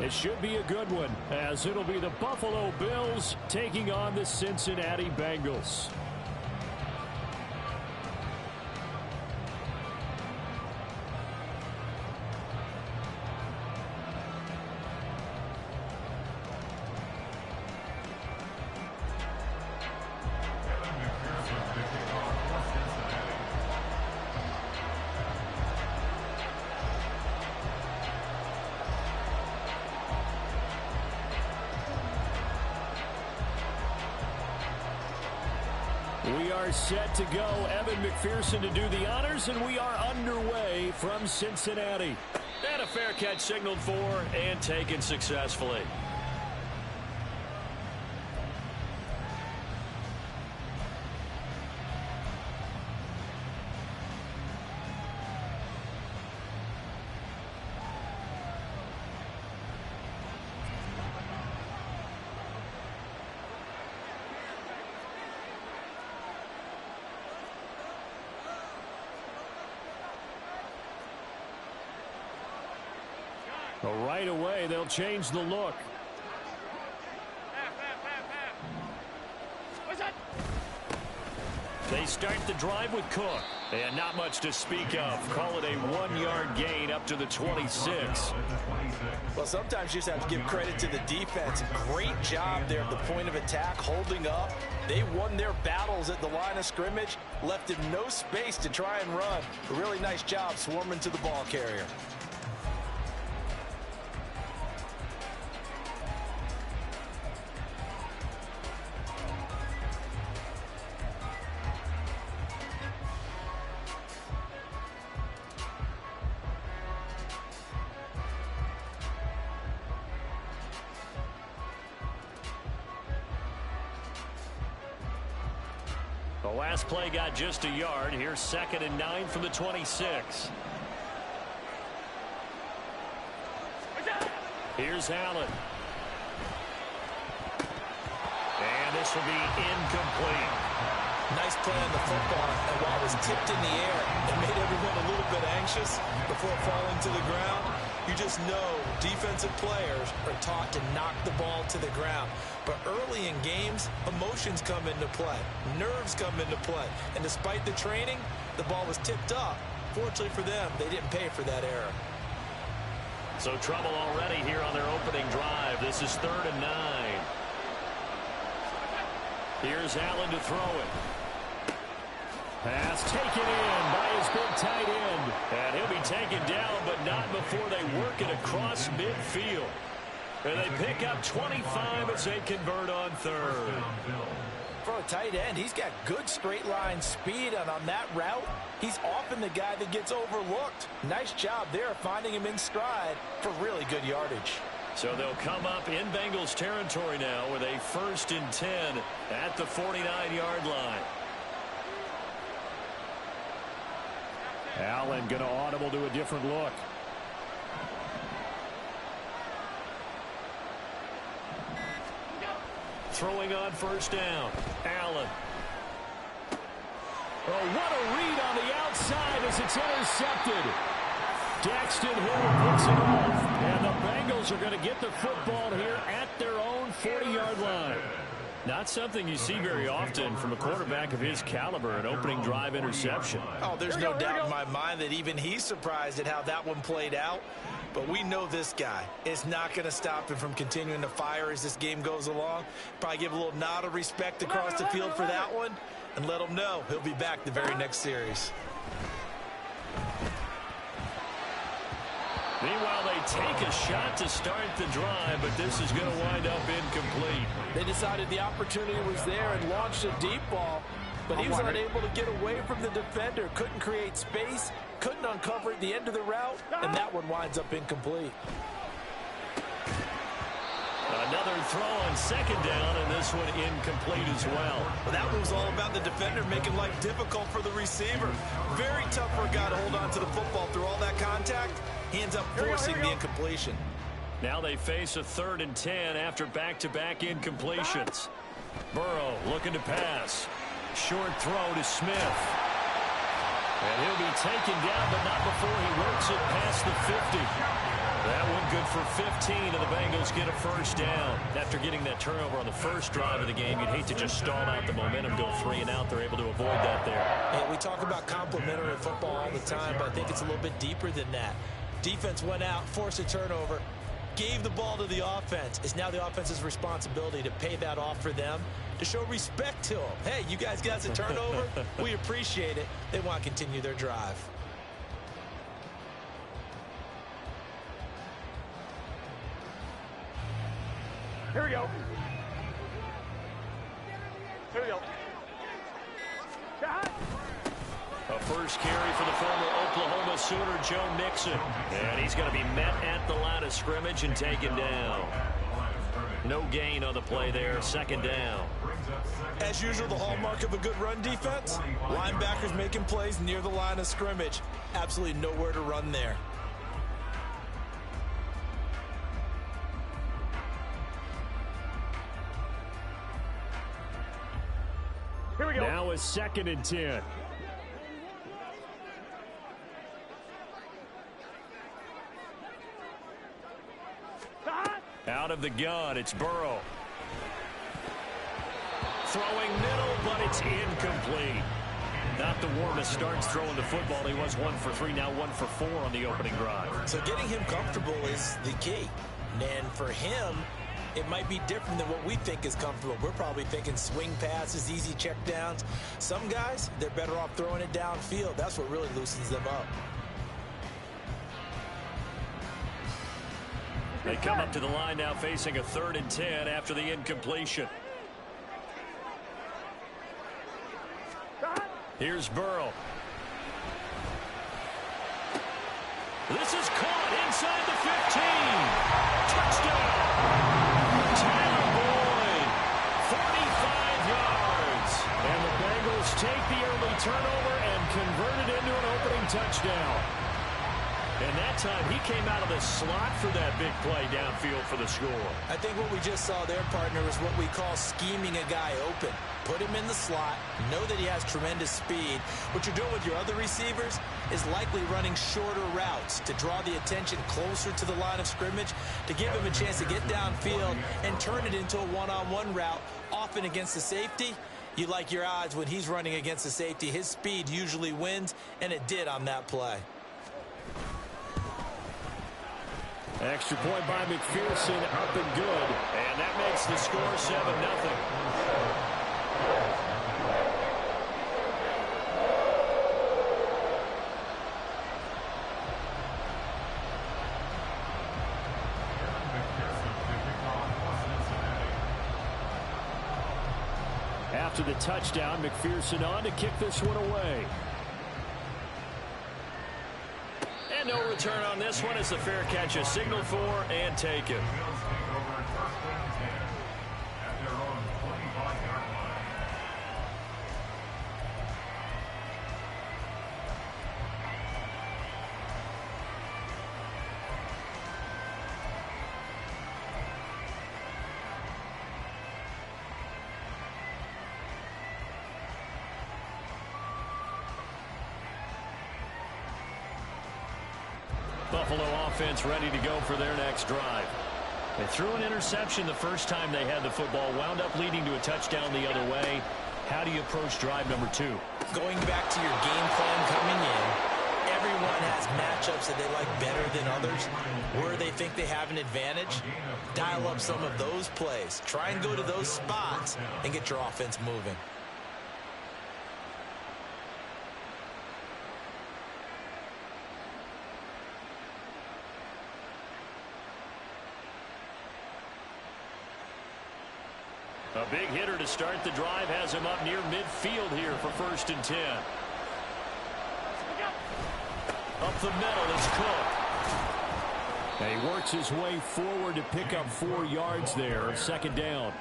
It should be a good one, as it'll be the Buffalo Bills taking on the Cincinnati Bengals. We are set to go. Evan McPherson to do the honors, and we are underway from Cincinnati. And a fair catch signaled for and taken successfully. Well, right away, they'll change the look. They start the drive with Cook. And not much to speak of. Call it a 1-yard gain up to the 26. Well, sometimes you just have to give credit to the defense. Great job there at the point of attack, holding up. They won their battles at the line of scrimmage, left him no space to try and run. A really nice job swarming to the ball carrier. The last play got just a yard. Here's 2nd and 9 from the 26. Here's Allen. And this will be incomplete. Nice play on the football, and while it was tipped in the air, it made everyone a little bit anxious before falling to the ground. You just know defensive players are taught to knock the ball to the ground. But early in games, emotions come into play. Nerves come into play. And despite the training, the ball was tipped up. Fortunately for them, they didn't pay for that error. So trouble already here on their opening drive. This is 3rd and 9. Here's Allen to throw it. Pass taken in by his big tight end. And he'll be taken down, but not before they work it across midfield. And they pick up 25 as they convert on 3rd. For a tight end, he's got good straight line speed, and on that route, he's often the guy that gets overlooked. Nice job there finding him in stride for really good yardage. So they'll come up in Bengals territory now with a 1st and 10 at the 49-yard line. Allen going to audible to a different look. Throwing on 1st down. Allen. Oh, what a read on the outside as it's intercepted. Daxton Hill picks it off. And the Bengals are going to get the football here at their own 40-yard line. Not something you see very often from a quarterback of his caliber, an opening drive interception. Oh, there's no doubt in my mind that even he's surprised at how that one played out. But we know this guy is not going to stop him from continuing to fire as this game goes along. Probably give a little nod of respect across the field for that one and let him know he'll be back the very next series. Meanwhile, they take a shot to start the drive, but this is going to wind up incomplete. They decided the opportunity was there and launched a deep ball, but he was unable to get away from the defender, couldn't create space, couldn't uncover at the end of the route, and that one winds up incomplete. Another throw on 2nd down, and this one incomplete as well. Well, that one was all about the defender making life difficult for the receiver. Very tough for a guy to hold on to the football through all that contact. He ends up forcing the incompletion. Now they face a 3rd and 10 after back-to-back incompletions. Burrow looking to pass. Short throw to Smith. And he'll be taken down, but not before he works it past the 50. That one good for 15, and the Bengals get a first down. After getting that turnover on the first drive of the game, you'd hate to just stall out the momentum, go 3 and out. They're able to avoid that there. Yeah, we talk about complementary football all the time, but I think it's a little bit deeper than that. Defense went out, forced a turnover, gave the ball to the offense. It's now the offense's responsibility to pay that off for them, to show respect to them. Hey, you guys got the turnover. We appreciate it. They want to continue their drive. Here we go. Here we go. A first carry for the former Oklahoma Sooner, Joe Mixon. And he's going to be met at the line of scrimmage and taken down. No gain on the play there. Second down. As usual, the hallmark of a good run defense, linebackers making plays near the line of scrimmage. Absolutely nowhere to run there. Here we go. Now a 2nd and 10. Out of the gun, it's Burrow. Throwing middle, but it's incomplete. Not the warmest starts throwing the football. He was 1 for 3, now 1 for 4 on the opening drive. So getting him comfortable is the key. And for him, it might be different than what we think is comfortable. We're probably thinking swing passes, easy checkdowns. Some guys, they're better off throwing it downfield. That's what really loosens them up. They come up to the line now facing a 3rd and 10 after the incompletion. Here's Burrow. This is caught inside the 15. Touchdown. Tyler Boyd, 45 yards. And the Bengals take the early turnover and convert it into an opening touchdown. And that time he came out of the slot for that big play downfield for the score. I think what we just saw there, partner, is what we call scheming a guy open. Put him in the slot, know that he has tremendous speed. What you're doing with your other receivers is likely running shorter routes to draw the attention closer to the line of scrimmage, to give him a chance to get downfield and turn it into a one-on-one route, often against the safety. You like your odds when he's running against the safety. His speed usually wins, and it did on that play. Extra point by McPherson, up and good. And that makes the score 7-0. After the touchdown, McPherson on to kick this one away. And no return on this one as the fair catch is signaled for and taken. Buffalo offense ready to go for their next drive. They threw an interception the first time they had the football, wound up leading to a touchdown the other way. How do you approach drive number 2? Going back to your game plan coming in, everyone has matchups that they like better than others, where they think they have an advantage. Dial up some of those plays. Try and go to those spots and get your offense moving. A big hitter to start the drive has him up near midfield here for 1st and 10. Up the middle is Cook. And he works his way forward to pick up 4 yards there. 2nd down.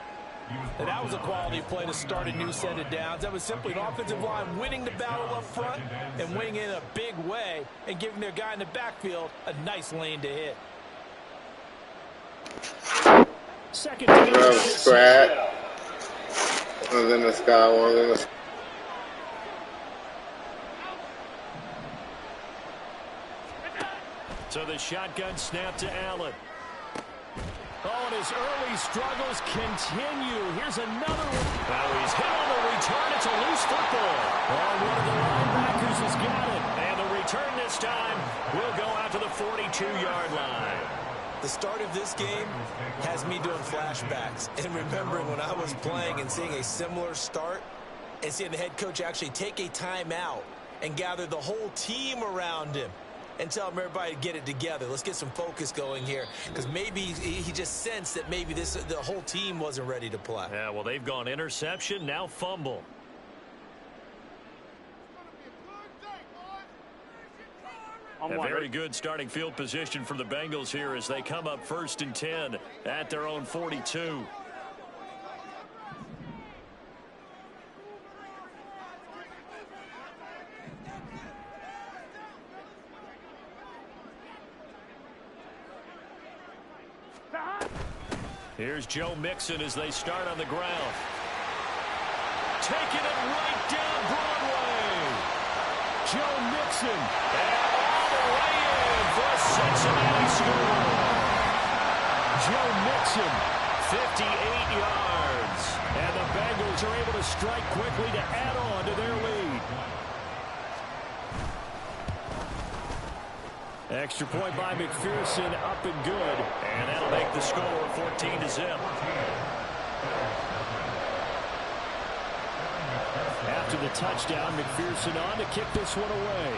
And that was a quality play to start a new set of downs. That was simply an offensive line winning the battle up front and winning it in a big way and giving their guy in the backfield a nice lane to hit. 2nd down. Scrap. One's in the sky, one's in the sky. So the shotgun snap to Allen. Oh, and his early struggles continue. Here's another one. Now he's hit on the return. It's a loose football. Oh, one of the linebackers has got it. And the return this time will go out to the 42-yard line. The start of this game has me doing flashbacks and remembering when I was playing and seeing a similar start and seeing the head coach actually take a timeout and gather the whole team around him and tell everybody to get it together. Let's get some focus going here, because maybe he just sensed that maybe the whole team wasn't ready to play. Yeah, well, they've gone interception, now fumble. A very good starting field position for the Bengals here as they come up 1st and 10 at their own 42. Here's Joe Mixon as they start on the ground. Taking it right down Broadway. Joe Mixon. And all the way in for a Cincinnati score. Joe Mixon. 58 yards. And the Bengals are able to strike quickly to add on to their lead. Extra point by McPherson, up and good. And that'll make the score 14-0. After the touchdown, McPherson on to kick this one away.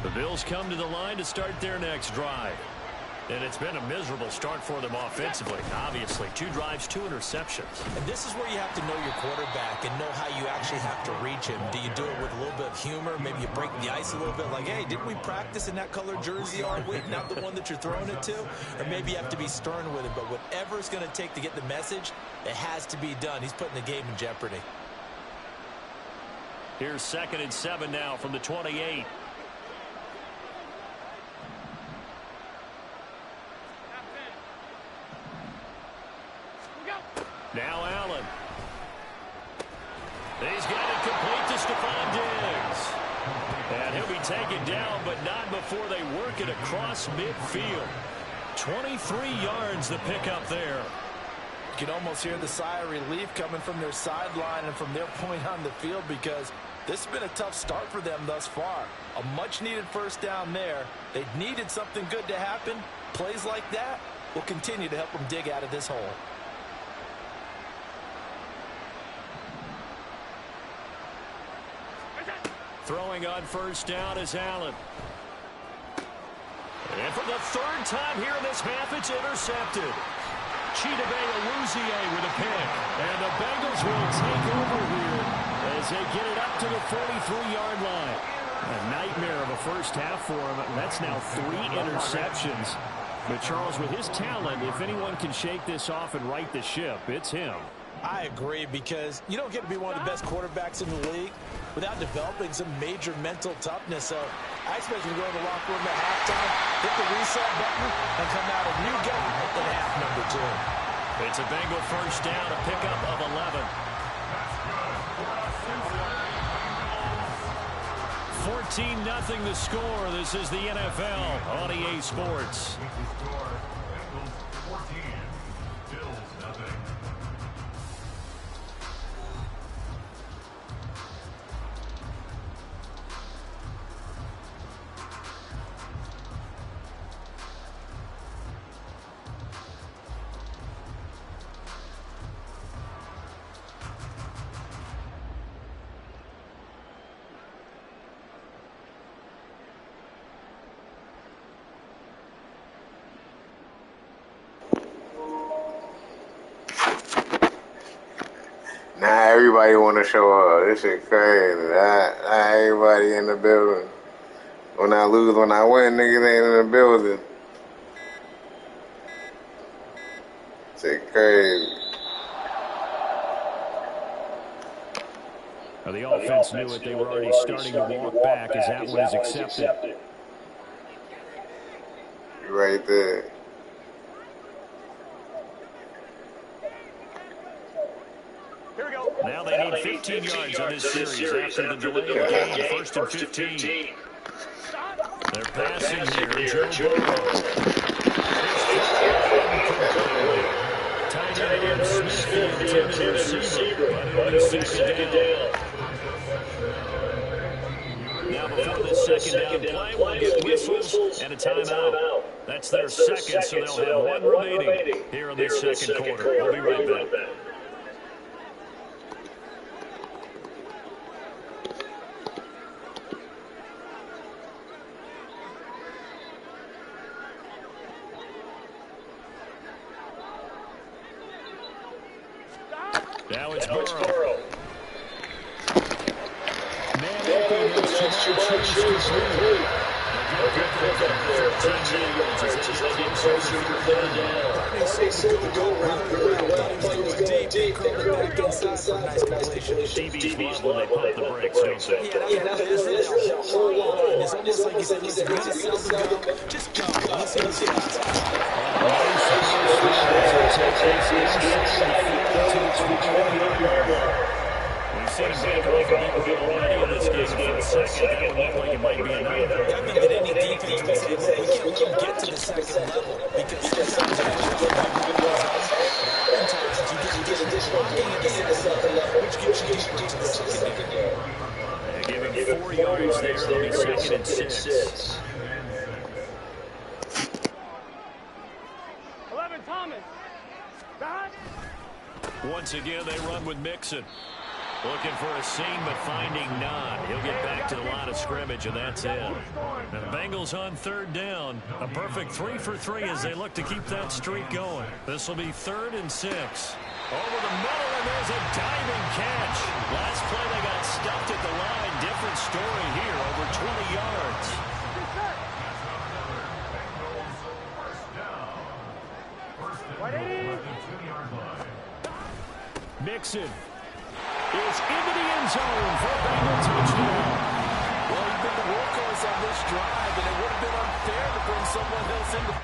The Bills come to the line to start their next drive. And it's been a miserable start for them offensively. Obviously, 2 drives, 2 interceptions. And this is where you have to know your quarterback and know how you actually have to reach him. Do you do it with a little bit of humor? Maybe you break the ice a little bit like, hey, didn't we practice in that color jersey, are we? Not the one that you're throwing it to? Or maybe you have to be stern with it. But whatever it's going to take to get the message, it has to be done. He's putting the game in jeopardy. Here's 2nd and 7 now from the 28. Now Allen. He's got it complete to Stephon Diggs. And he'll be taken down, but not before they work it across midfield. 23 yards the pickup there. You can almost hear the sigh of relief coming from their sideline and from their point on the field, because this has been a tough start for them thus far. A much-needed first down there. They needed something good to happen. Plays like that will continue to help them dig out of this hole. Throwing on first down is Allen. And for the 3rd time here in this half, it's intercepted. Chidobe Awuzie with a pick. And the Bengals will take over here as they get it up to the 43-yard line. A nightmare of a first half for him. That's now 3 interceptions. But Charles, with his talent, if anyone can shake this off and right the ship, it's him. I agree, because you don't get to be one of the best quarterbacks in the league without developing some major mental toughness. So I expect him to go in the locker room at halftime, hit the reset button, and come out a new game in half number 2. It's a Bengal first down, a pickup of 11. 14-0 the score. This is the NFL on EA Sports. everybody want to show up. This shit crazy. Not everybody in the building. When I lose, when I win, niggas ain't in the building. Shit crazy. Well, the offense knew it. They were already starting to walk back as that one is accepted. Right there. Here we go. Now they need 15 yards on this series after the delay of game, first and 15. They're passing here. Joe Burrow. Tight end Smith, the intended receiver, but it is second down. Now before this second down play, we'll get whistles and a timeout. That's their second, so they'll have one remaining here in this second quarter. We'll be right back. Now it's Burrow. Man open, it's Jamar Chase to three. DB's when they pump the brakes, don't they? Yeah, there's a whole lot. It's almost like he's going to sell the go. Just go. Let's see what's We've seen him break off a bit already in this game for a second. That would look like it might be another. I think that any defense would say, look, we can't get to the second level because sometimes you get additional blocking at the second level, which gives you deeper to the secondary. They're giving 4 yards there. They'll be second and 6. 11, Thomas. Back. Once again, they run with Mixon. Looking for a seam, but finding none. He'll get back to the line of scrimmage, and that's it. And the Bengals on third down. A perfect 3 for 3 as they look to keep that streak going. This will be 3rd and 6. Over the middle, and there's a diving catch. Last play, they got stuffed at the line. Different story here, over 20 yards. Mixon is into the end zone for a Bengal touchdown. Well, he's been the workhorse on this drive, and it would have been unfair to bring someone else into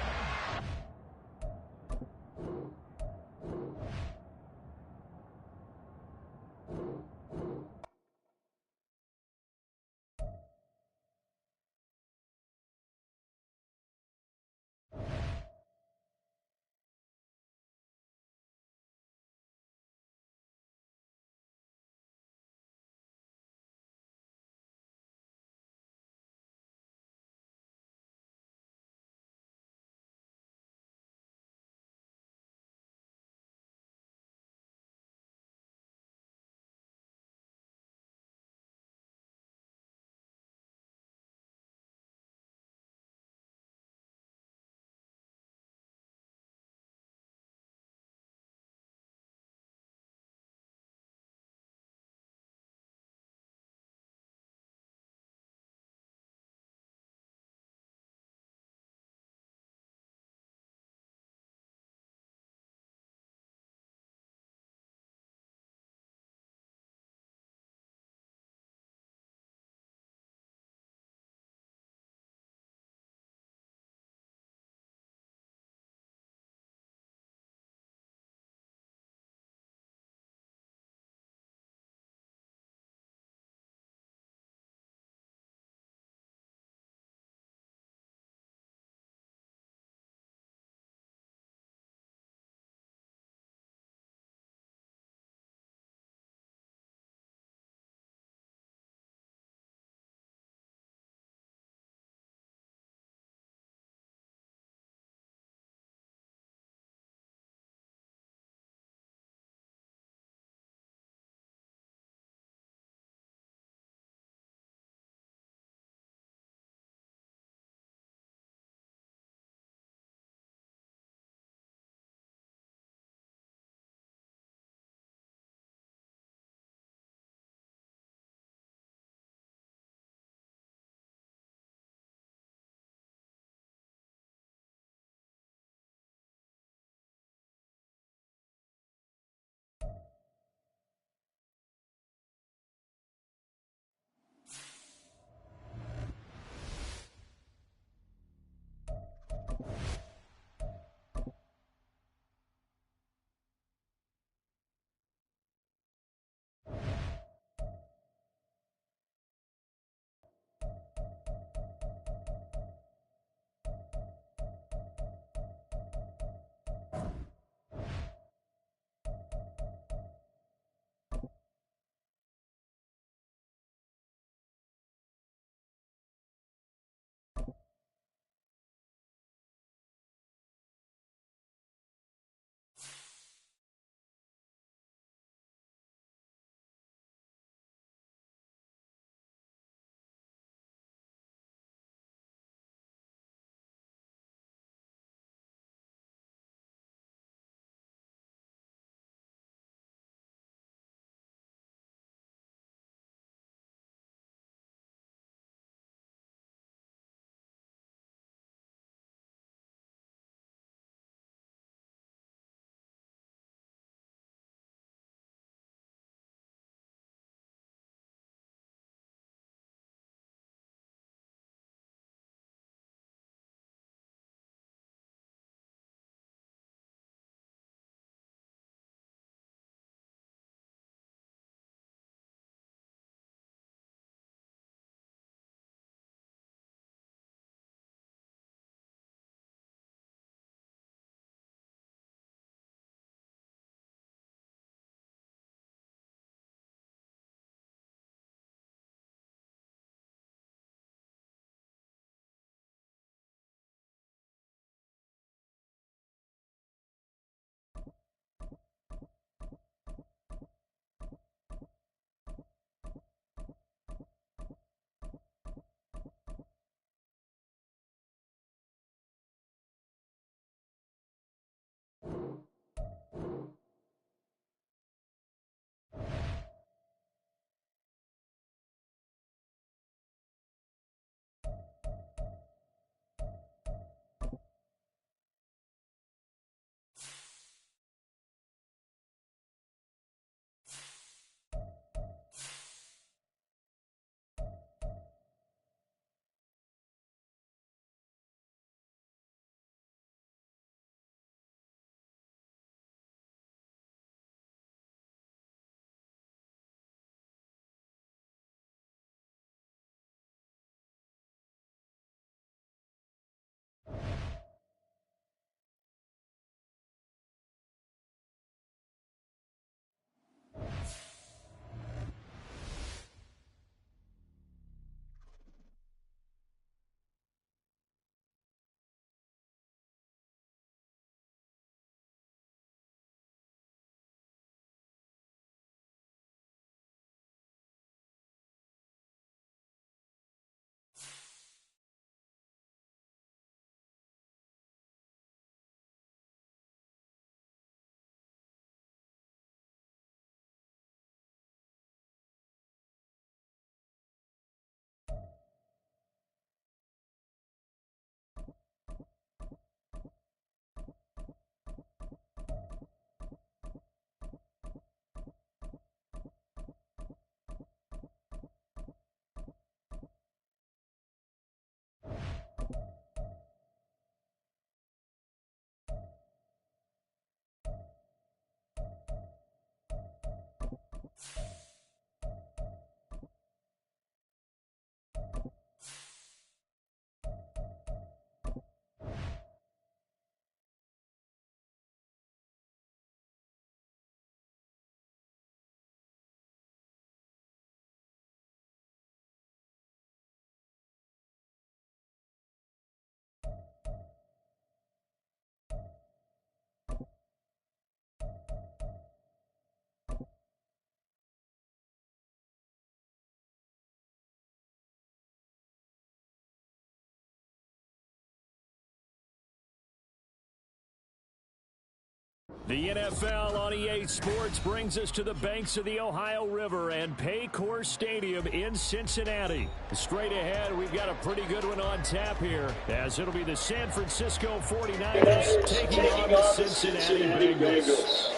The NFL on EA Sports brings us to the banks of the Ohio River and Paycor Stadium in Cincinnati. Straight ahead, we've got a pretty good one on tap here, as it'll be the San Francisco 49ers taking on the Cincinnati Bengals.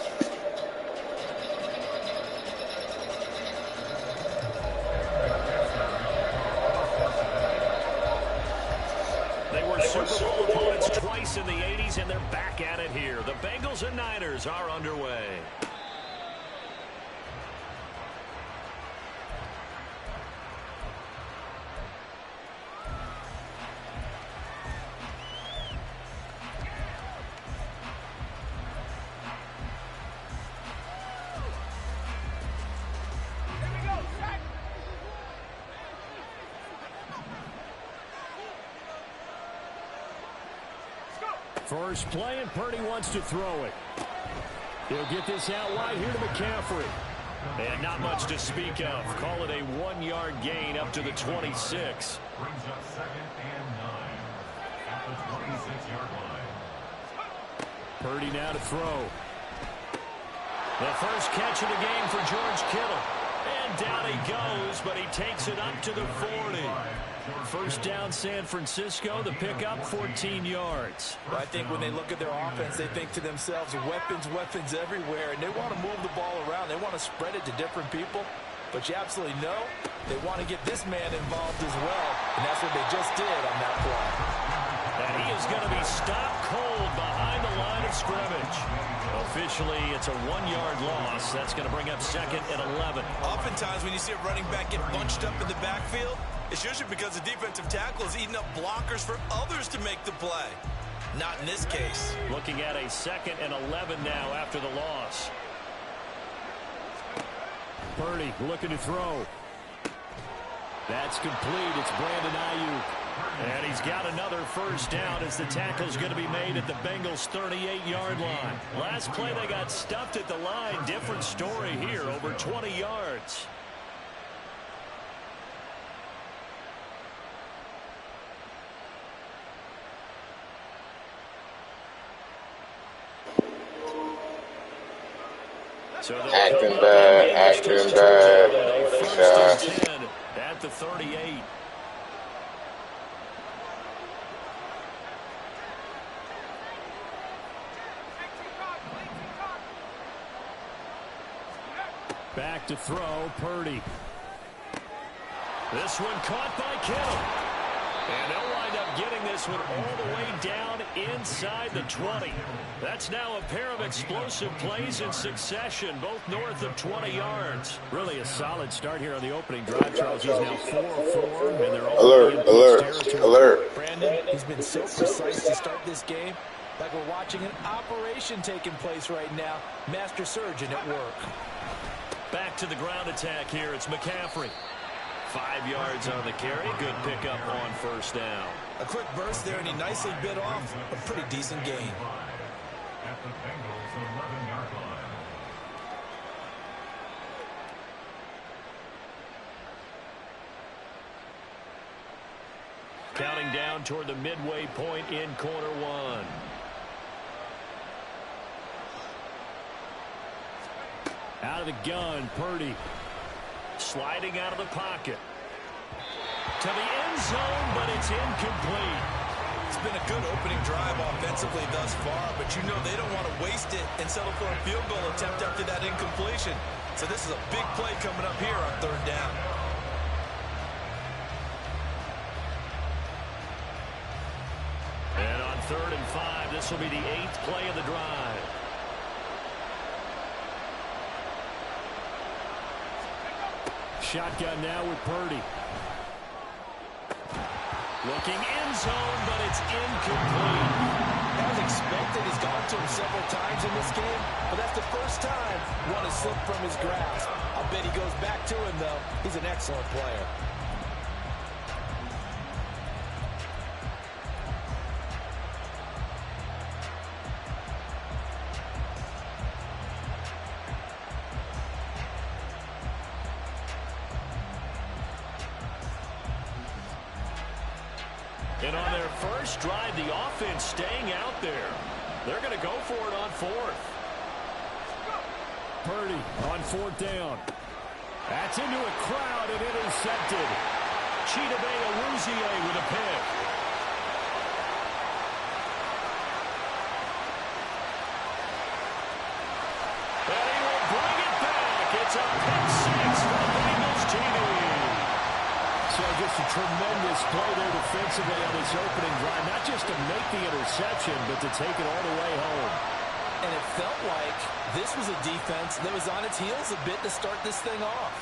Super Bowl opponents twice in the 80s, and they're back at it here. The Bengals and Niners are underway. First play, and Purdy wants to throw it. He'll get this out wide here to McCaffrey. And not much to speak of. Call it a 1-yard gain up to the 26. Brings up 2nd and 9 at the 26-yard line. Purdy now to throw. The first catch of the game for George Kittle. And down he goes, but he takes it up to the 40. First down, San Francisco. The pickup, 14 yards. Well, I think when they look at their offense, they think to themselves, weapons, weapons everywhere, and they want to move the ball around. They want to spread it to different people. But you absolutely know they want to get this man involved as well, and that's what they just did on that play. And he is going to be stopped cold behind the line of scrimmage. Officially, it's a 1-yard loss. That's going to bring up 2nd and 11. Oftentimes, when you see a running back get bunched up in the backfield, it's usually because the defensive tackle is eating up blockers for others to make the play. Not in this case. Looking at a 2nd and 11 now after the loss. Purdy looking to throw. That's complete. It's Brandon Ayuk. And he's got another first down as the tackle's going to be made at the Bengals' 38-yard line. Last play, they got stuffed at the line. Different story here, over 20 yards. So acting bad. First and 10 at the 38. Back to throw, Purdy. This one caught by Kittle. And they'll wind up getting this one all the way down inside the 20. That's now a pair of explosive plays in succession, both north of 20 yards. Really a solid start here on the opening drive, Charles. He's now 4 of 4, and they're all Alert. Brandon, he's been so precise to start this game. Like we're watching an operation taking place right now. Master surgeon at work. Back to the ground attack here. It's McCaffrey. 5 yards on the carry. Good pickup on first down. A quick burst there, and he nicely bit off a pretty decent gain. At the Bengals' 11-yard line. Counting down toward the midway point in quarter one. Out of the gun, Purdy. Sliding out of the pocket. To the end zone, but it's incomplete. It's been a good opening drive offensively thus far, but you know they don't want to waste it and settle for a field goal attempt after that incompletion. So this is a big play coming up here on third down. And on 3rd and 5, this will be the 8th play of the drive. Shotgun now with Purdy. Looking end zone, but it's incomplete. As expected, he's gone to him several times in this game, but that's the first time one has slipped from his grasp. I'll bet he goes back to him, though. He's an excellent player. And on their first drive, the offense staying out there. They're going to go for it on 4th. Purdy on 4th down. That's into a crowd and intercepted. Chidobe Awuzie with a pick. And he will bring it back. It's a pick 6 for the Bengals TD. So just a tremendous play there defensively on this opening drive. Not just to make the interception, but to take it all the way home. And it felt like this was a defense that was on its heels a bit to start this thing off.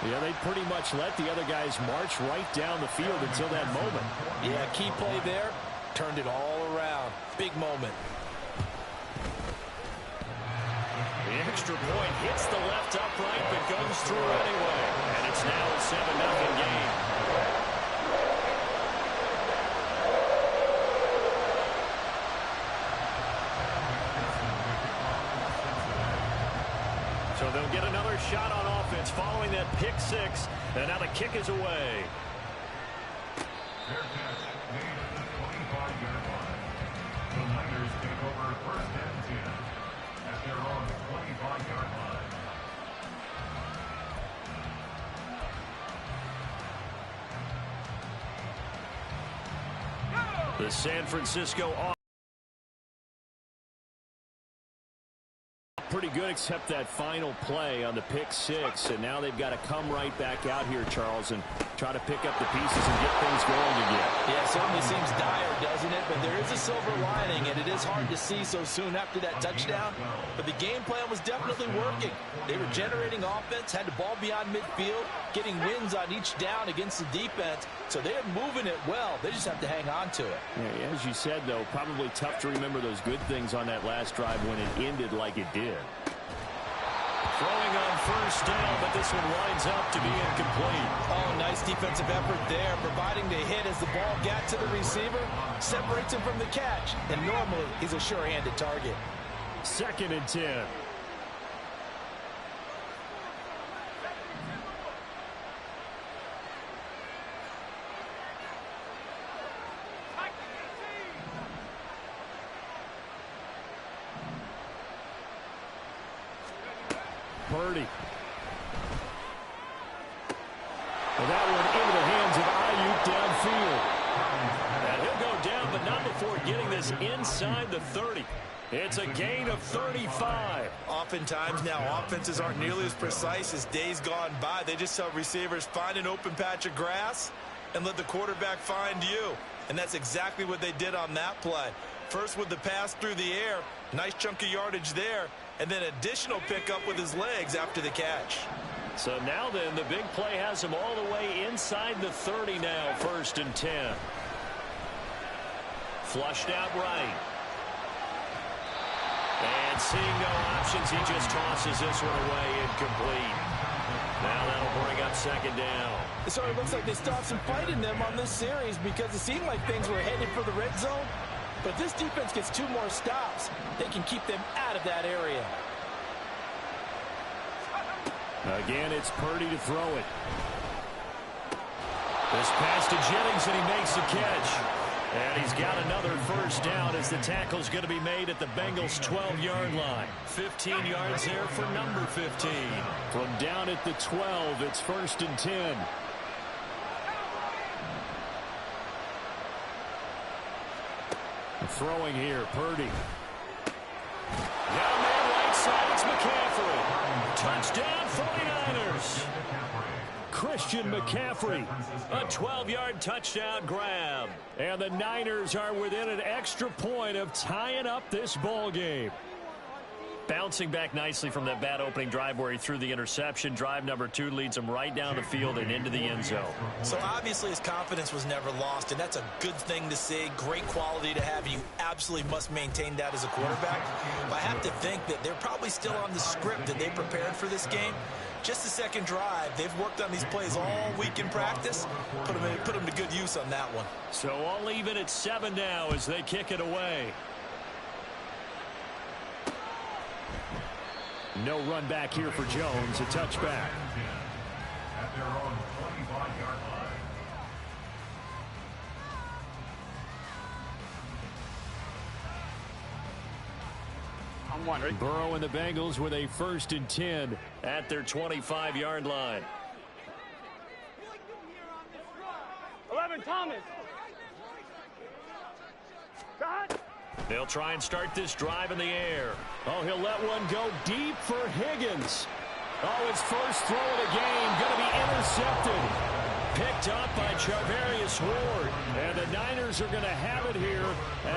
Yeah, they pretty much let the other guys march right down the field until that moment. Yeah, key play there. Turned it all around. Big moment. The extra point hits the left upright, but goes through anyway. And it's now a 7-0 game. So they'll get another shot on offense following that pick 6. And now the kick is away. Fair catch made at the 25-yard line. The Niners take over 1st and 10 at their own 25-yard line. The San Francisco offense pretty good except that final play on the pick 6, and now they've got to come right back out here, Charles, and try to pick up the pieces and get things going again. Yeah, it certainly seems dire, doesn't it? But there is a silver lining, and it is hard to see so soon after that touchdown. But the game plan was definitely working. They were generating offense, had the ball beyond midfield, getting wins on each down against the defense. So they're moving it well. They just have to hang on to it. Yeah, as you said, though, probably tough to remember those good things on that last drive when it ended like it did. Throwing on 1st down, but this one winds up to be incomplete. Oh, nice defensive effort there, providing the hit as the ball got to the receiver, separates him from the catch, and normally he's a sure-handed target. 2nd and 10. Purdy. Well, that one into the hands of Ayuk downfield. And he'll go down, but not before getting this inside the 30. It's a gain of 35. Oftentimes now offenses aren't nearly as precise as days gone by. They just tell receivers, find an open patch of grass and let the quarterback find you. And that's exactly what they did on that play. First with the pass through the air, nice chunk of yardage there, and then additional pickup with his legs after the catch. So now then, the big play has him all the way inside the 30 now, 1st and 10. Flushed out right. And seeing no options, he just tosses this one away incomplete. Now that'll bring up 2nd down. So it looks like they still have some fight in them on this series because it seemed like things were headed for the red zone. But this defense gets 2 more stops. They can keep them out of that area. Again, it's Purdy to throw it. This pass to Jennings, and he makes the catch. And he's got another 1st down as the tackle's going to be made at the Bengals' 12-yard line. 15 yards there for number 15. From down at the 12, it's 1st and 10. Throwing here, Purdy. Down there, right side, it's McCaffrey. Touchdown, 49ers. Christian McCaffrey. A 12-yard touchdown grab. And the Niners are within an extra point of tying up this ball game. Bouncing back nicely from that bad opening drive where he threw the interception. Drive number 2 leads him right down the field and into the end zone. So obviously his confidence was never lost, and that's a good thing to see. Great quality to have. You absolutely must maintain that as a quarterback. But I have to think that they're probably still on the script that they prepared for this game. Just the 2nd drive. They've worked on these plays all week in practice. Put them to good use on that one. So all even at 7 now as they kick it away. No run back here for Jones. A touchback. At their own 25-yard line. and 1. Ready? Burrow and the Bengals with a 1st and 10 at their 25-yard line. 11, Thomas. Got. They'll try and start this drive in the air. Oh, he'll let one go deep for Higgins. Oh, his first throw of the game going to be intercepted. Picked up by Charvarius Ward. And the Niners are going to have it here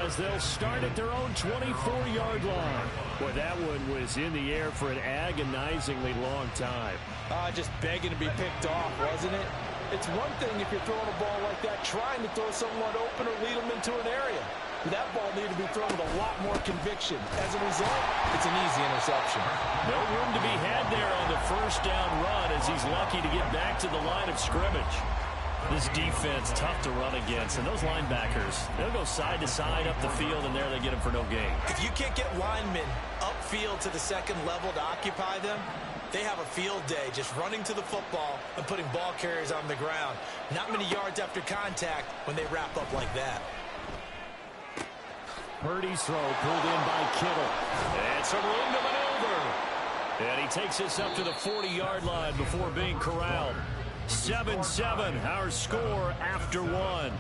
as they'll start at their own 24-yard line. Boy, that one was in the air for an agonizingly long time. Just begging to be picked off, wasn't it? It's one thing if you're throwing a ball like that, trying to throw someone open or lead them into an area. That ball needed to be thrown with a lot more conviction. As a result, it's an easy interception. No room to be had there on the first down run as he's lucky to get back to the line of scrimmage. This defense, tough to run against. And those linebackers, they'll go side to side up the field, and there they get them for no gain. If you can't get linemen upfield to the second level to occupy them, they have a field day just running to the football and putting ball carriers on the ground. Not many yards after contact when they wrap up like that. Purdy's throw pulled in by Kittle. And some room to maneuver. And he takes us up to the 40-yard line before being corralled. 7-7, our score after 1.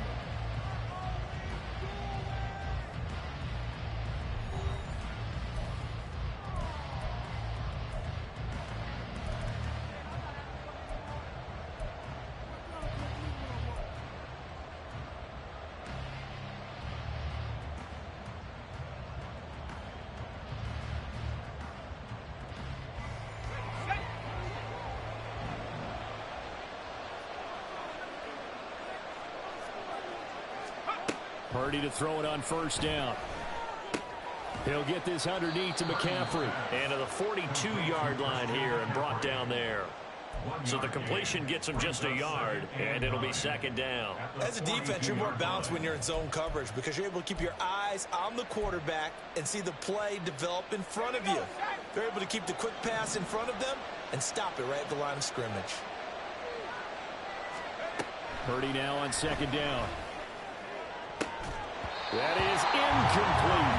Purdy to throw it on first down. He'll get this underneath to McCaffrey. And to the 42-yard line here and brought down there. So the completion gets him just a yard, and it'll be 2nd down. As a defense, you're more balanced when you're in zone coverage because you're able to keep your eyes on the quarterback and see the play develop in front of you. They're able to keep the quick pass in front of them and stop it right at the line of scrimmage. Purdy now on 2nd down. That is incomplete.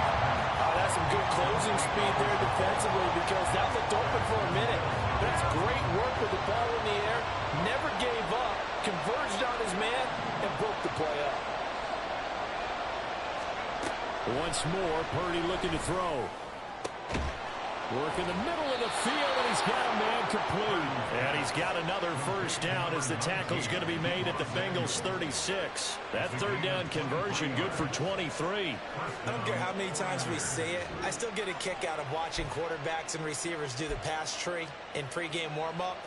That's some good closing speed there defensively because that looked open for a minute. That's great work with the ball in the air. Never gave up, converged on his man, and broke the play up. Once more, Purdy looking to throw. Work in the middle of the field, and he's got a man complete. And he's got another first down as the tackle's going to be made at the Bengals' 36. That 3rd down conversion good for 23. I don't care how many times we see it. I still get a kick out of watching quarterbacks and receivers do the pass tree in pregame warm-up.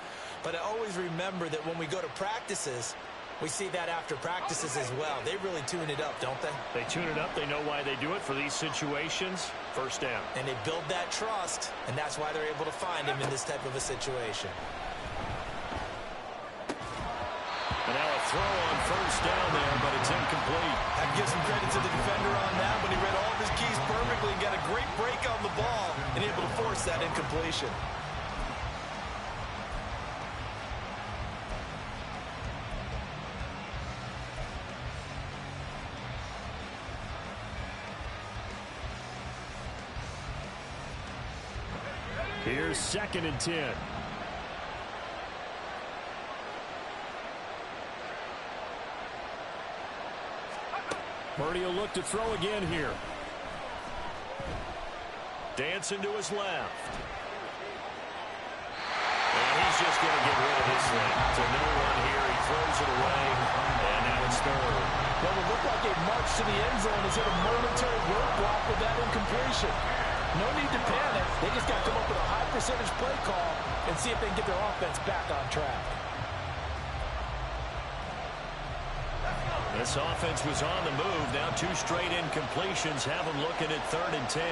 But I always remember that when we go to practices, we see that after practices as well. They really tune it up, don't they? They tune it up. They know why they do it for these situations. First down. And they build that trust, and that's why they're able to find him in this type of a situation. And now a throw on first down there, but it's incomplete. I give some credit to the defender on that when he read all of his keys perfectly and got a great break on the ball and able to force that incompletion. Here's 2nd and 10. Purdy will look to throw again here. Dancing to his left. And he's just going to get rid of this thing. To no one here. He throws it away. And now it's 3rd. Well, it looked like a march to the end zone has hit a momentary roadblock with that incompletion. No need to panic. They just got to come up with a high percentage play call and see if they can get their offense back on track. This offense was on the move. Now 2 straight incompletions have them looking at 3rd and 10.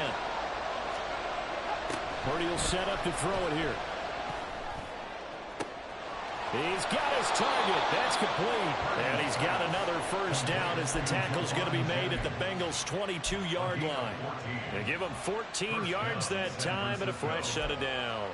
Purdy will set up to throw it here. He's got his target. That's complete. And he's got another first down as the tackle's going to be made at the Bengals' 22-yard line. They give him 14 yards that time and a fresh set of downs.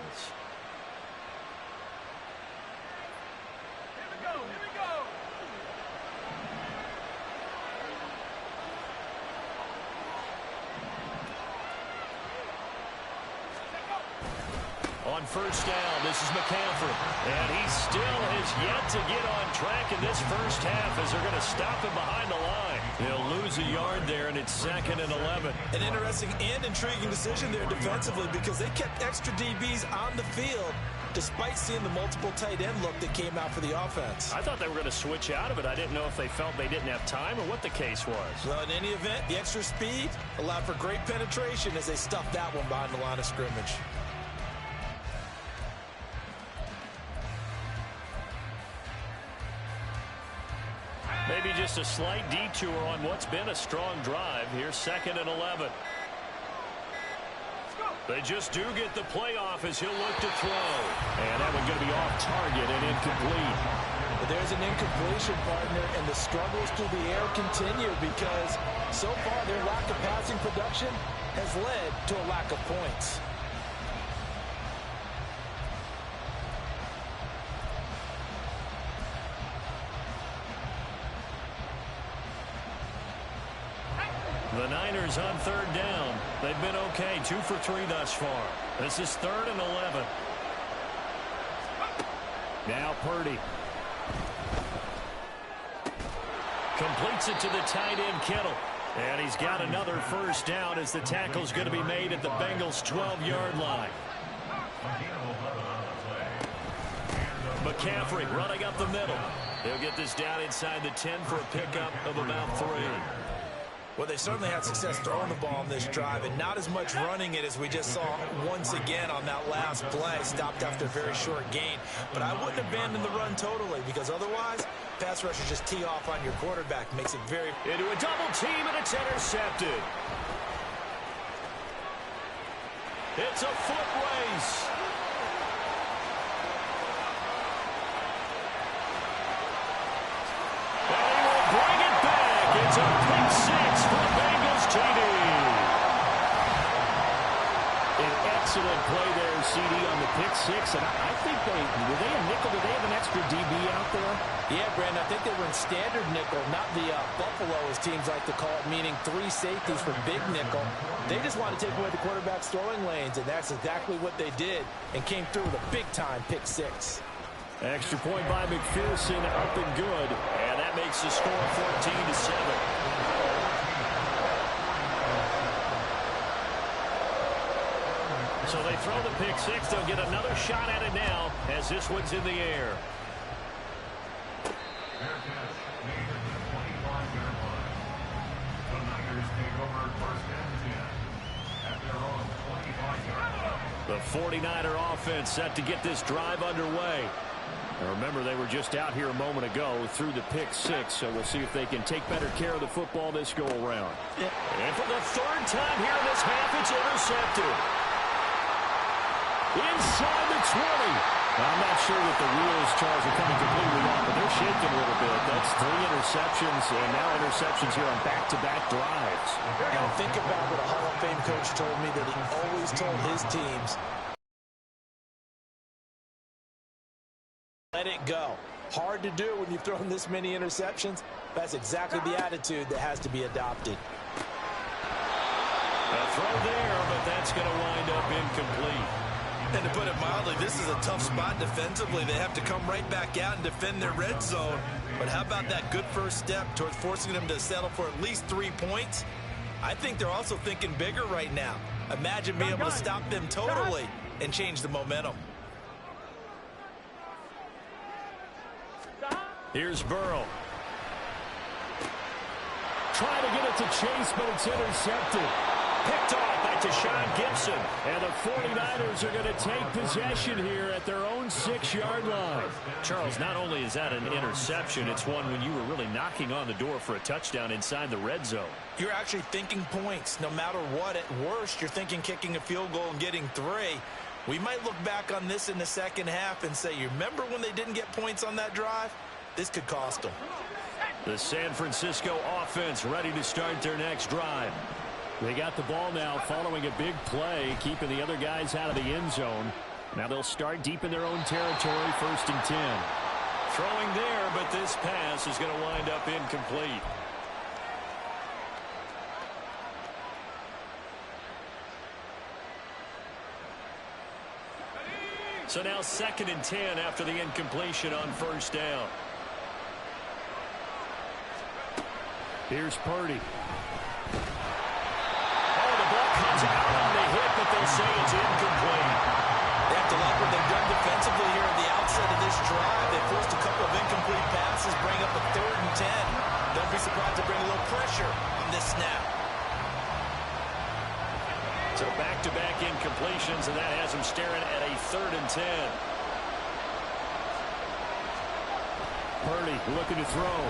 on first down. This is McCaffrey. And he still has yet to get on track in this first half as they're going to stop him behind the line. He'll lose a yard there, and it's 2nd and 11. An interesting and intriguing decision there defensively because they kept extra DBs on the field despite seeing the multiple tight end look that came out for the offense. I thought they were going to switch out of it. I didn't know if they felt they didn't have time or what the case was. Well, in any event, the extra speed allowed for great penetration as they stuffed that one behind the line of scrimmage. Maybe just a slight detour on what's been a strong drive. Here's 2nd and 11. They just do get the playoff as he'll look to throw. And that one going to be off target and incomplete. But there's an incompletion, partner, and the struggles through the air continue because so far their lack of passing production has led to a lack of points. The Niners on 3rd down. They've been okay, 2 for 3 thus far. This is 3rd and 11. Now Purdy. Completes it to the tight end Kittle. And he's got another first down as the tackle's going to be made at the Bengals' 12-yard line. McCaffrey running up the middle. He'll get this down inside the 10 for a pickup of about 3. Well, they certainly had success throwing the ball on this drive and not as much running it as we just saw once again on that last play. Stopped after a very short gain. But I wouldn't abandon the run totally because otherwise, pass rushers just tee off on your quarterback. Makes it very... Into a double team, and it's intercepted. It's a foot race. And he will bring it back. It's a pick 6 for Bengals TD. An excellent play there, CD, on the pick 6. And I think were they a nickel? Did they have an extra DB out there? Yeah, Brandon, I think they were in standard nickel, not the Buffalo, as teams like to call it, meaning 3 safeties for big nickel. They just wanted to take away the quarterback's throwing lanes, and that's exactly what they did and came through with a big-time pick 6. Extra point by McPherson, up and good. And that makes the score 14-7. So they throw the pick 6. They'll get another shot at it now as this one's in the air. The 49er offense set to get this drive underway. And remember, they were just out here a moment ago through the pick 6, so we'll see if they can take better care of the football this go-around. And for the 3rd time here in this half, it's intercepted. Inside the 20. I'm not sure that the wheels, Charles, are coming completely off, but they're shaking a little bit. That's 3 interceptions, and now interceptions here on back-to-back drives. Now think about what a Hall of Fame coach told me that he always told his teams, let it go. Hard to do when you've thrown this many interceptions. That's exactly the attitude that has to be adopted. A throw there, but that's going to wind up incomplete. And to put it mildly, this is a tough spot defensively. They have to come right back out and defend their red zone. But how about that good first step towards forcing them to settle for at least 3 points? I think they're also thinking bigger right now. Imagine being able to stop them totally and change the momentum. Here's Burrow. Trying to get it to Chase, but it's intercepted. Picked off by Deshaun Gibson. And the 49ers are going to take possession here at their own 6-yard line. Charles, not only is that an interception, it's one when you were really knocking on the door for a touchdown inside the red zone. You're actually thinking points. No matter what, at worst, you're thinking kicking a field goal and getting 3. We might look back on this in the second half and say, you remember when they didn't get points on that drive? This could cost them. The San Francisco offense ready to start their next drive. They got the ball now following a big play, keeping the other guys out of the end zone. Now they'll start deep in their own territory, 1st and 10. Throwing there, but this pass is going to wind up incomplete. So now 2nd and 10 after the incompletion on first down. Here's Purdy. Oh, the ball comes out on the hit, but they'll say it's incomplete. They have to like what they've done defensively here at the outset of this drive. They forced a couple of incomplete passes, bring up a 3rd and 10. Don't be surprised to bring a little pressure on this snap. So back-to-back incompletions, and that has him staring at a 3rd and 10. Purdy looking to throw.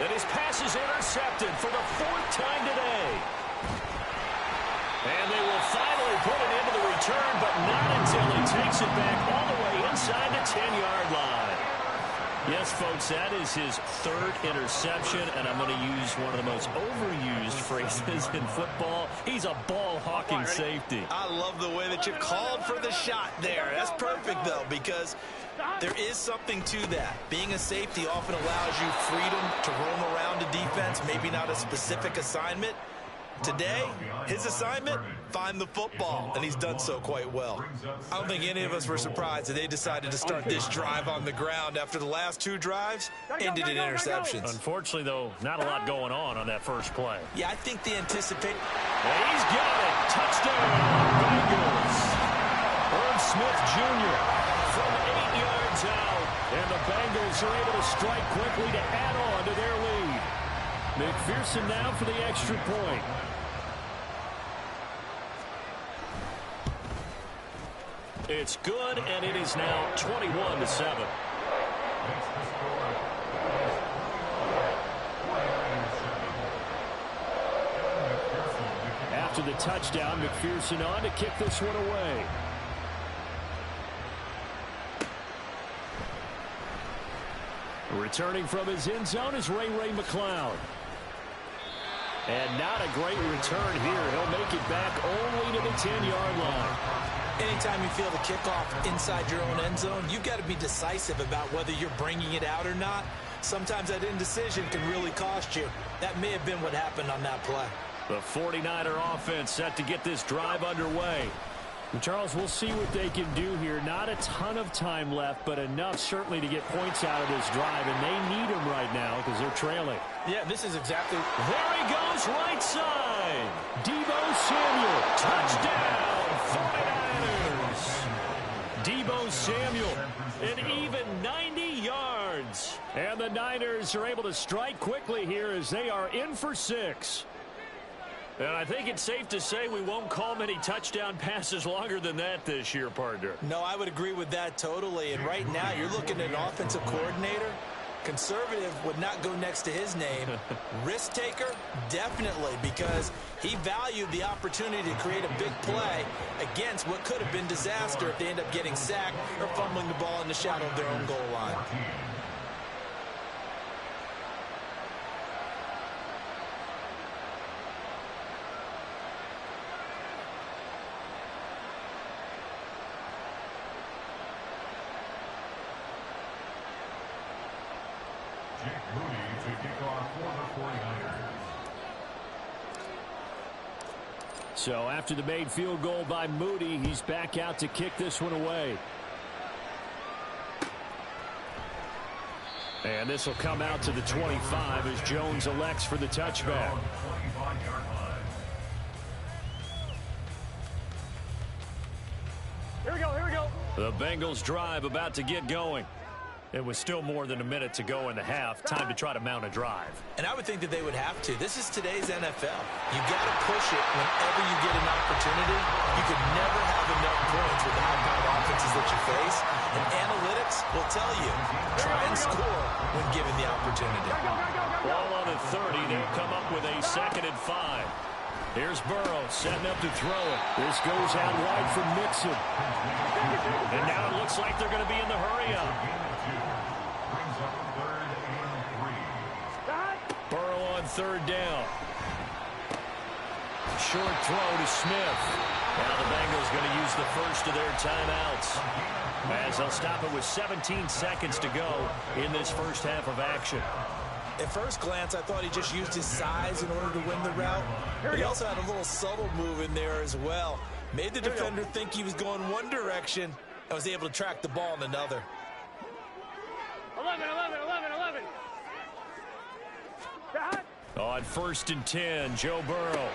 And his pass is intercepted for the 4th time today. And they will finally put it into the return, but not until he takes it back all the way inside the 10-yard line. Yes, folks, that is his 3rd interception, and I'm going to use one of the most overused phrases in football. He's a ball-hawking safety. I love the way that you called for the shot there. That's perfect, though, because there is something to that. Being a safety often allows you freedom to roam around a defense, maybe not a specific assignment. Today, his assignment, find the football, and he's done so quite well. I don't think any of us were surprised that they decided to start this drive on the ground after the last 2 drives ended in interceptions. Unfortunately, though, not a lot going on that first play. Yeah, I think they anticipate. And he's got it. Touchdown, Bengals. Herb Smith Jr. from 8 yards out, and the Bengals are able to strike quickly to add on to their lead. McPherson now for the extra point. It's good, and it is now 21-7. After the touchdown, McPherson on to kick this one away. Returning from his end zone is Ray McCloud. And not a great return here. He'll make it back only to the 10-yard line. Anytime you feel the kickoff inside your own end zone, you've got to be decisive about whether you're bringing it out or not. Sometimes that indecision can really cost you. That may have been what happened on that play. The 49er offense set to get this drive underway. And Charles, we'll see what they can do here. Not a ton of time left, but enough certainly to get points out of this drive, and they need them right now because they're trailing. Yeah, this is exactly. There he goes, right side. Deebo Samuel, touchdown, 49ers. Deebo Samuel, an even 90 yards. And the Niners are able to strike quickly here as they are in for 6. And I think it's safe to say we won't call many touchdown passes longer than that this year, partner. No, I would agree with that totally. And right now, you're looking at an offensive coordinator. Conservative would not go next to his name. Risk taker, definitely, because he valued the opportunity to create a big play against what could have been disaster if they end up getting sacked or fumbling the ball in the shadow of their own goal line. So after the made field goal by Moody, he's back out to kick this one away. And this will come out to the 25 as Jones elects for the touchback. Here we go, here we go. The Bengals drive about to get going. It was still more than a minute to go in the half. Time to try to mount a drive. And I would think that they would have to. This is today's NFL. You got to push it whenever you get an opportunity. You could never have enough points with the high-powered offenses that you face. And analytics will tell you, try and score when given the opportunity. Ball on the 30. They'll come up with a 2nd and 5. Here's Burrow setting up to throw it. This goes out wide for Mixon. And now it looks like they're going to be in the hurry-up. Burrow on 3rd down. Short throw to Smith. Now the Bengals going to use the first of their timeouts, as they'll stop it with 17 seconds to go in this first half of action. At first glance, I thought he just used his size in order to win the route. But he also had a little subtle move in there as well. Made the defender think he was going one direction and was able to track the ball in another. 11. Stop. On 1st and 10, Joe Burrow.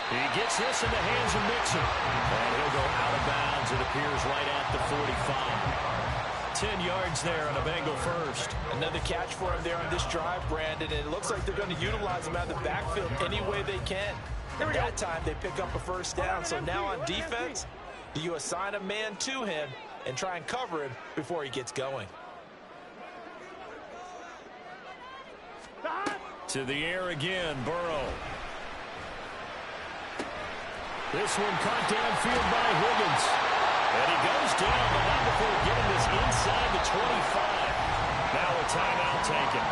He gets this in the hands of Mixon. And he'll go out of bounds, it appears, right at the 45. 10 yards there on a Bengal first. Another catch for him there on this drive, Brandon, and it looks like they're going to utilize him out of the backfield any way they can. At that time, they pick up a first down, so now on defense, do you assign a man to him and try and cover him before he gets going? To the air again, Burrow. This one caught downfield by Higgins. And he goes down, but not before getting this inside the 25. Now a timeout taken.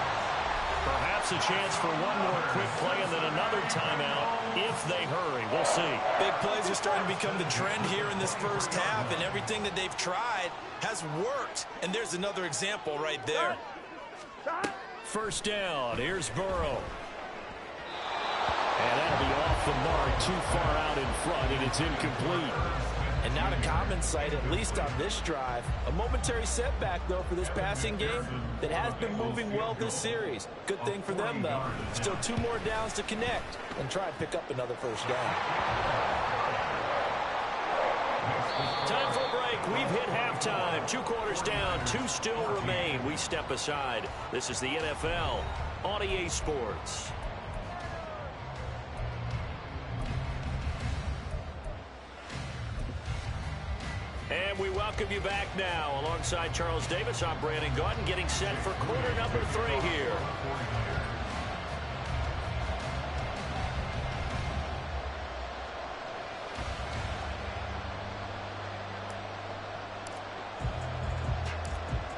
Perhaps a chance for one more quick play and then another timeout if they hurry. We'll see. Big plays are starting to become the trend here in this first half, and everything that they've tried has worked. And there's another example right there. First down, here's Burrow. And that'll be off the mark, too far out in front, and it's incomplete. And not a common sight, at least on this drive. A momentary setback, though, for this passing game that has been moving well this series. Good thing for them, though. Still 2 more downs to connect and try and pick up another first down. Time for a break. We've hit halftime. 2 quarters down, 2 still remain. We step aside. This is the NFL on EA Sports. And we welcome you back now. Alongside Charles Davis, I'm Brandon Gaudin, getting set for quarter number 3 here.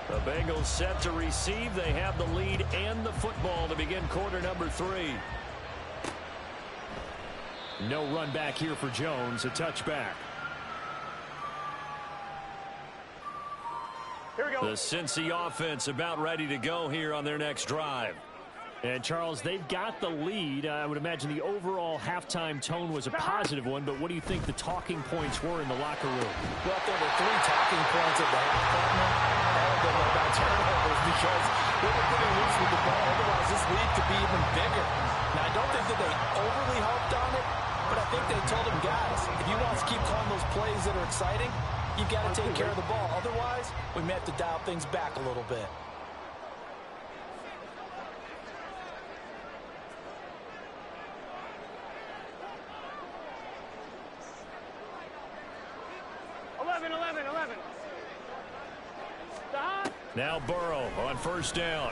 The Bengals set to receive. They have the lead and the football to begin quarter number 3. No run back here for Jones, a touchback. Here we go. The Cincy offense about ready to go here on their next drive. And, Charles, they've got the lead. I would imagine the overall halftime tone was a positive one, but what do you think the talking points were in the locker room? Well, there were 3 talking points at the halftime. All of them were about turnovers because they were getting loose with the ball. Otherwise, this lead could be even bigger. Now, I don't think that they overly harped on it, but I think they told them, guys, if you want us to keep calling those plays that are exciting, you've got to take care of the ball. Otherwise, we may have to dial things back a little bit. Now Burrow on first down.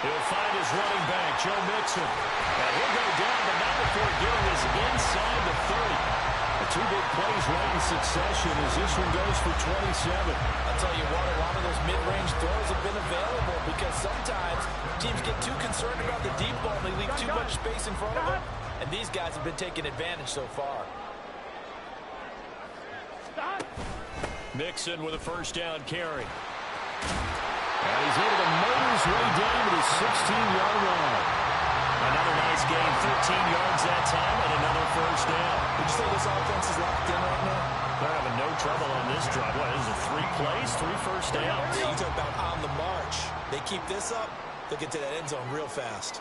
He'll find his running back, Joe Mixon. And he'll go down, but not before getting this inside the 30. The 2 big plays right in succession as this one goes for 27. I'll tell you what, a lot of those mid-range throws have been available because sometimes teams get too concerned about the deep ball and they leave too much space in front of them. And these guys have been taking advantage so far. Mixon with a first down carry. And he's able to motor his way down to the 16-yard line. Another nice gain, 13 yards that time, and another first down. Would you say this offense is locked in right now? They're having no trouble on this drive. What, this is 3 plays, 3 first downs? Yeah, you talk about on the march. They keep this up, they'll get to that end zone real fast.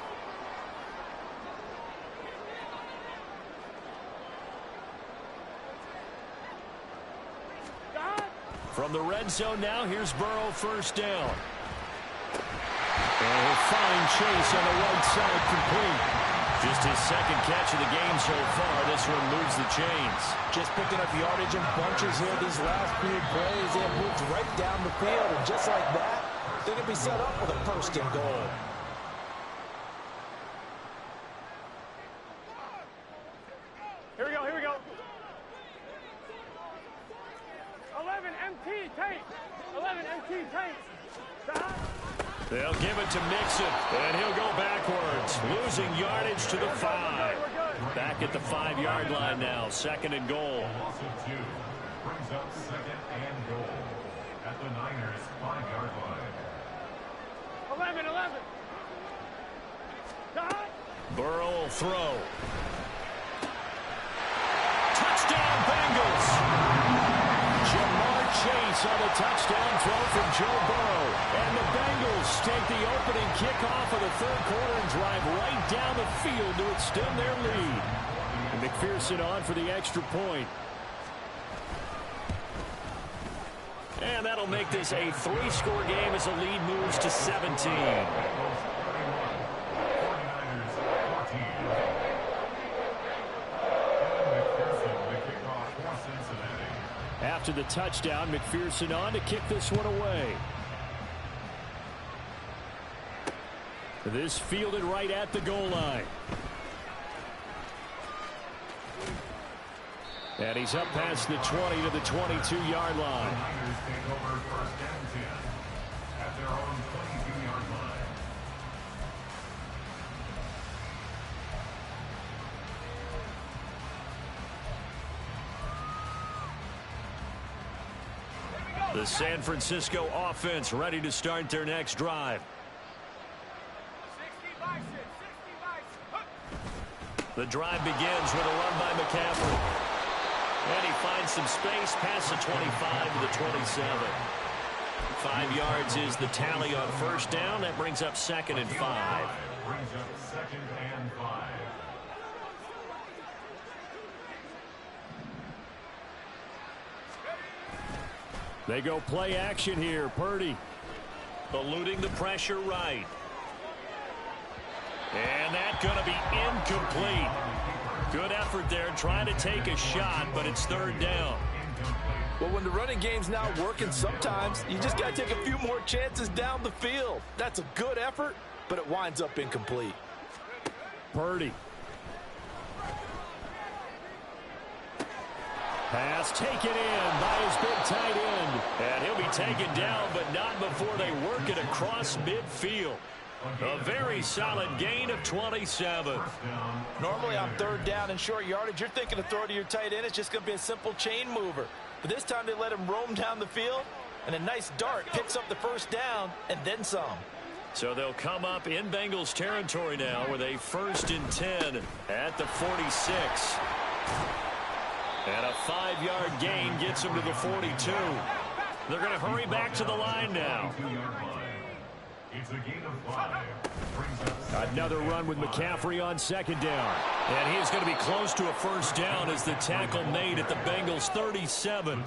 From the red zone now, here's Burrow first down. And he'll find Chase on the right side complete. Just his second catch of the game so far. This one moves the chains. Just picking up yardage in bunches here. These last few plays, they have moved right down the field. And just like that, they're going to be set up with a first and goal. Here we go. 11 MT tape. 11 MT tape. Stop. They'll give it to Mixon, and he'll go backwards, losing yardage to the 5. Back at the 5-yard line now, 2nd and goal. Loss of 2 brings up 2nd and goal at the Niners' 5-yard line. 11. Stop. Burrow will throw. This on the touchdown throw from Joe Burrow. And the Bengals take the opening kickoff of the third quarter and drive right down the field to extend their lead. And McPherson on for the extra point. And that'll make this a 3-score game as the lead moves to 17. After the touchdown, McPherson on to kick this one away. This fielded right at the goal line. And he's up past the 20 to the 22-yard line. The San Francisco offense ready to start their next drive. The drive begins with a run by McCaffrey. And he finds some space past the 25 to the 27. 5 yards is the tally on first down. That brings up 2nd and 5. They go play action here. Purdy eluding the pressure right. And that's going to be incomplete. Good effort there trying to take a shot, but it's 3rd down. Well, when the running game's not working, sometimes you just got to take a few more chances down the field. That's a good effort, but it winds up incomplete. Purdy. Pass taken in by his big tight end. And he'll be taken down, but not before they work it across midfield. A very solid gain of 27. Normally on 3rd down and short yardage, you're thinking to throw to your tight end. It's just going to be a simple chain mover. But this time they let him roam down the field, and a nice dart picks up the 1st down and then some. So they'll come up in Bengals territory now with a 1st and 10 at the 46. And a 5-yard gain gets them to the 42. They're going to hurry back to the line now. It's a gain of 5. Another run with McCaffrey on 2nd down. And he is going to be close to a 1st down as the tackle made at the Bengals 37.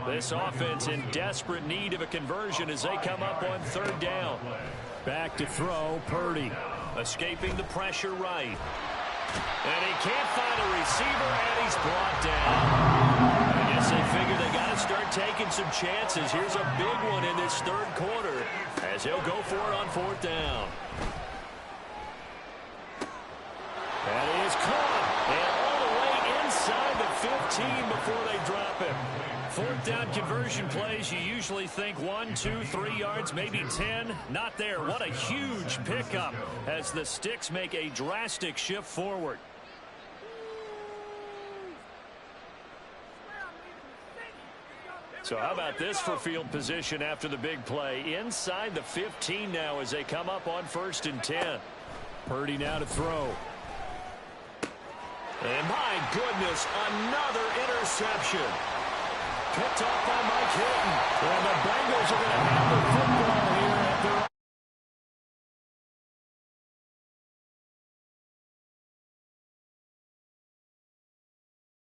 This offense in desperate need of a conversion as they come up on 3rd down. Back to throw, Purdy. Escaping the pressure right. And he can't find a receiver, and he's brought down. I guess they figure they got to start taking some chances. Here's a big one in this 3rd quarter as he'll go for it on 4th down. That is caught, and all the way inside the 15 before they drop him. 4th down conversion plays, you usually think 1, 2, 3 yards, maybe 10. Not there. What a huge pickup as the Sticks make a drastic shift forward. So how about this for field position after the big play? Inside the 15 now as they come up on 1st and 10. Purdy now to throw. And my goodness, another interception. Picked off by Mike Hilton. And the Bengals are going to have the football